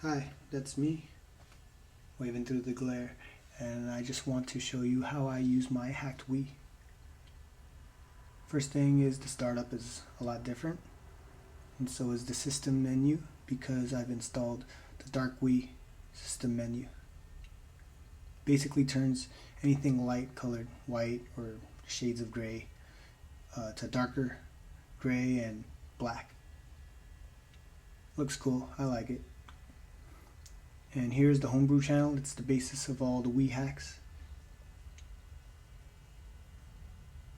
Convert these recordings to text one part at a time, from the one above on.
Hi, that's me, waving through the glare, and I just want to show you how I use my Hacked Wii. First thing is the startup is a lot different, and so is the system menu because I've installed the DarkWii system menu. Basically turns anything light colored, white or shades of gray, to darker gray and black. Looks cool, I like it. And here's the Homebrew Channel. It's the basis of all the Wii hacks.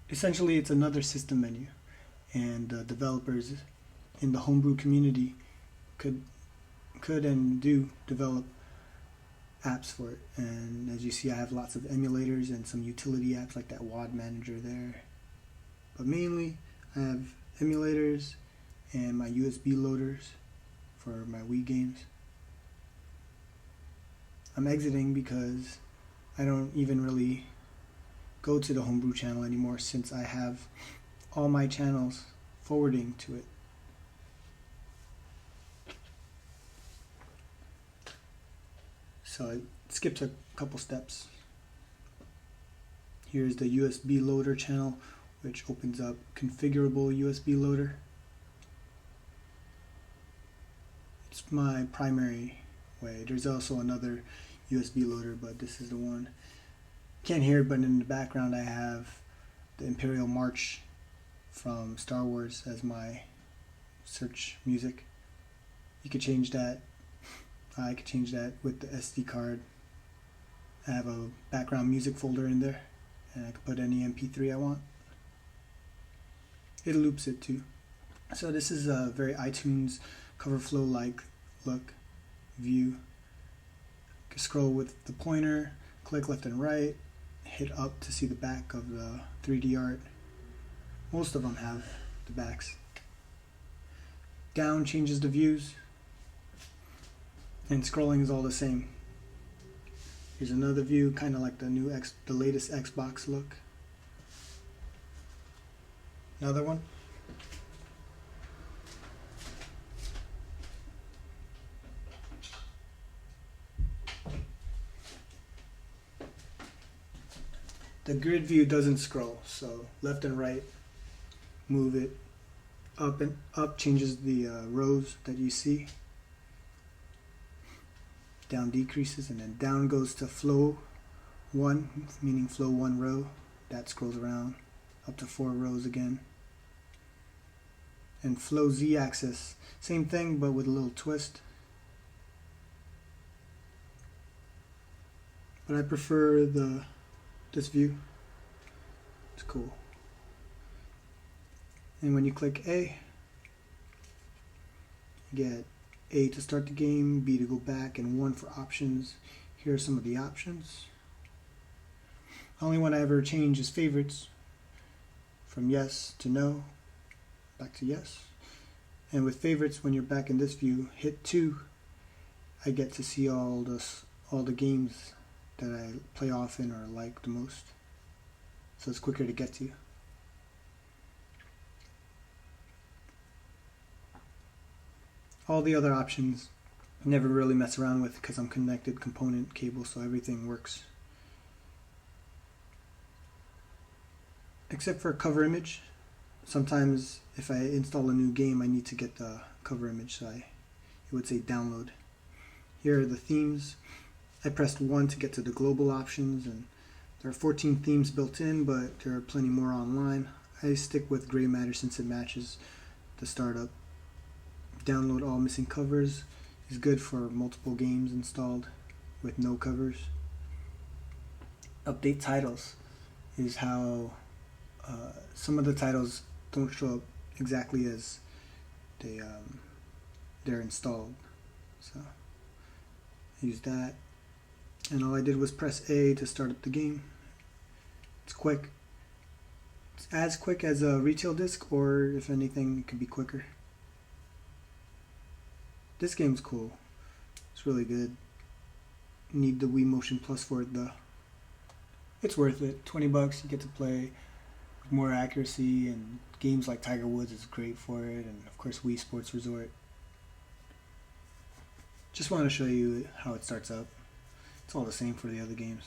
Essentially, it's another system menu, and developers in the Homebrew community could and do develop apps for it. And as you see, I have lots of emulators and some utility apps like that WAD manager there. But mainly, I have emulators and my USB loaders for my Wii games. I'm exiting because I don't even really go to the Homebrew channel anymore since I have all my channels forwarding to it. So it skips a couple steps. Here's the USB Loader channel, which opens up Configurable USB Loader. It's my primary way. There's also another USB loader, but this is the one. Can't hear it, but in the background I have the Imperial March from Star Wars as my search music. You could change that. I could change that with the SD card. I have a background music folder in there, and I could put any MP3 I want. It loops it too. So this is a very iTunes cover flow-like look, view. You can scroll with the pointer, click left and right, hit up to see the back of the 3D art. Most of them have the backs. Down changes the views, and scrolling is all the same. Here's another view, kind of like the latest Xbox look. Another one. The grid view doesn't scroll, so left and right move it. Up and up changes the rows that you see. Down decreases, and then down goes to flow 1, meaning flow 1 row. That scrolls around up to 4 rows again. And flow Z axis, same thing but with a little twist. But I prefer this view. It's cool. And when you click A, you get A to start the game, B to go back, and 1 for options. Here are some of the options. Only one I ever change is favorites. From yes to no, back to yes. And with favorites, when you're back in this view, hit 2. I get to see all the games that I play often or like the most. So it's quicker to get to. All the other options I never really mess around with because I'm connected component cable, so everything works. Except for cover image. Sometimes if I install a new game I need to get the cover image, so it would say download. Here are the themes. I pressed 1 to get to the global options, and there are 14 themes built in, but there are plenty more online. I stick with gray matter since it matches the startup. Download all missing covers is good for multiple games installed with no covers. Update titles is how some of the titles don't show up exactly as they're installed. So use that. And all I did was press A to start up the game. It's quick. It's as quick as a retail disc, or if anything, it could be quicker. This game's cool. It's really good. Need the Wii Motion Plus for it though. It's worth it. $20, you get to play with more accuracy, and games like Tiger Woods is great for it, and of course Wii Sports Resort. Just want to show you how it starts up. It's all the same for the other games.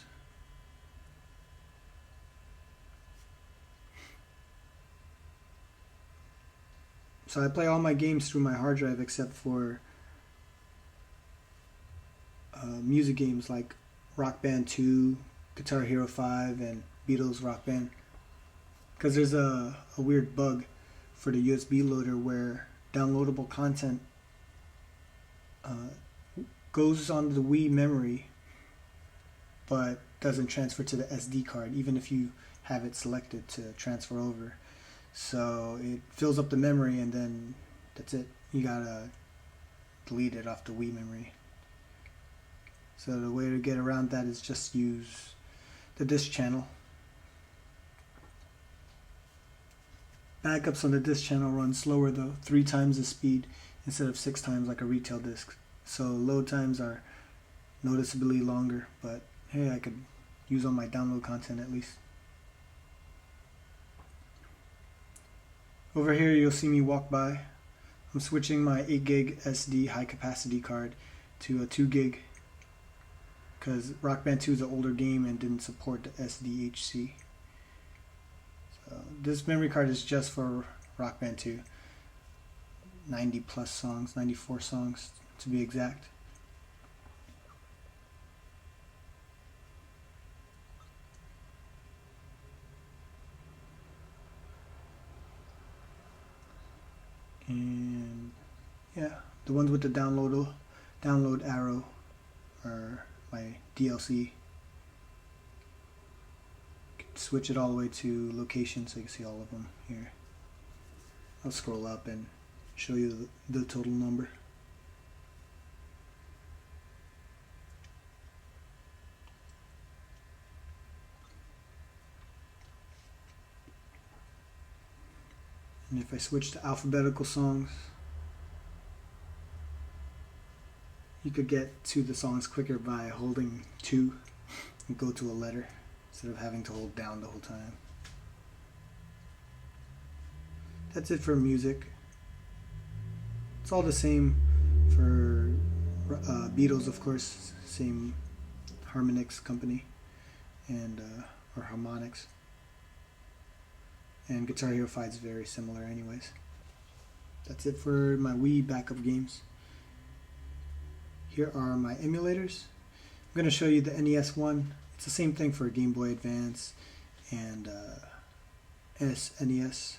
So I play all my games through my hard drive except for music games like Rock Band 2, Guitar Hero 5, and Beatles Rock Band. Because there's a weird bug for the USB loader where downloadable content goes on the Wii memory but doesn't transfer to the SD card even if you have it selected to transfer over. So it fills up the memory and then that's it. You gotta delete it off the Wii memory. So the way to get around that is just use the disk channel. Backups on the disk channel run slower though, 3 times the speed instead of 6 times like a retail disk. So load times are noticeably longer, but hey, I could use all my download content at least. Over here you'll see me walk by. I'm switching my 8 gig SD high capacity card to a 2 gig because Rock Band 2 is an older game and didn't support the SDHC. So this memory card is just for Rock Band 2. 90 plus songs, 94 songs to be exact. And yeah, the ones with the download arrow are my DLC. Switch it all the way to location so you can see all of them here. I'll scroll up and show you the total number. And if I switch to alphabetical songs, you could get to the songs quicker by holding 2 and go to a letter instead of having to hold down the whole time. That's it for music. It's all the same for Beatles, of course, same Harmonix company and or Harmonix. And Guitar Hero 5 is very similar anyways. That's it for my Wii backup games. Here are my emulators. I'm going to show you the NES one. It's the same thing for Game Boy Advance and SNES.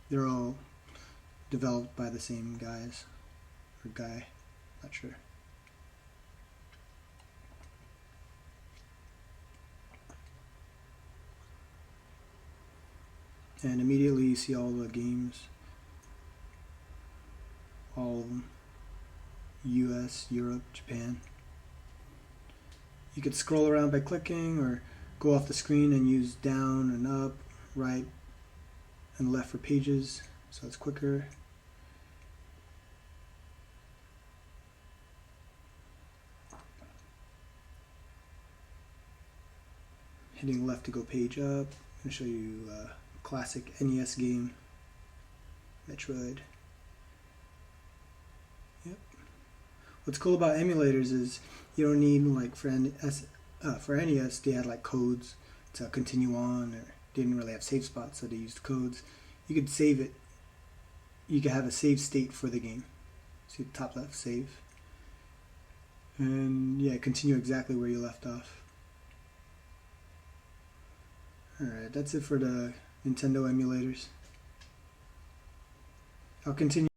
They're all developed by the same guys, or guy, not sure. And immediately you see all the games, all of them, US, Europe, Japan. You could scroll around by clicking or go off the screen and use down and up, right and left for pages, so it's quicker. Hitting left to go page up. I'm going to show you a classic NES game, Metroid. Yep. What's cool about emulators is you don't need, like for NES they had like codes to continue on, or didn't really have save spots, so they used codes. You could save it. You could have a save state for the game. See the top left, save. And yeah, continue exactly where you left off. Alright, that's it for the Nintendo emulators. I'll continue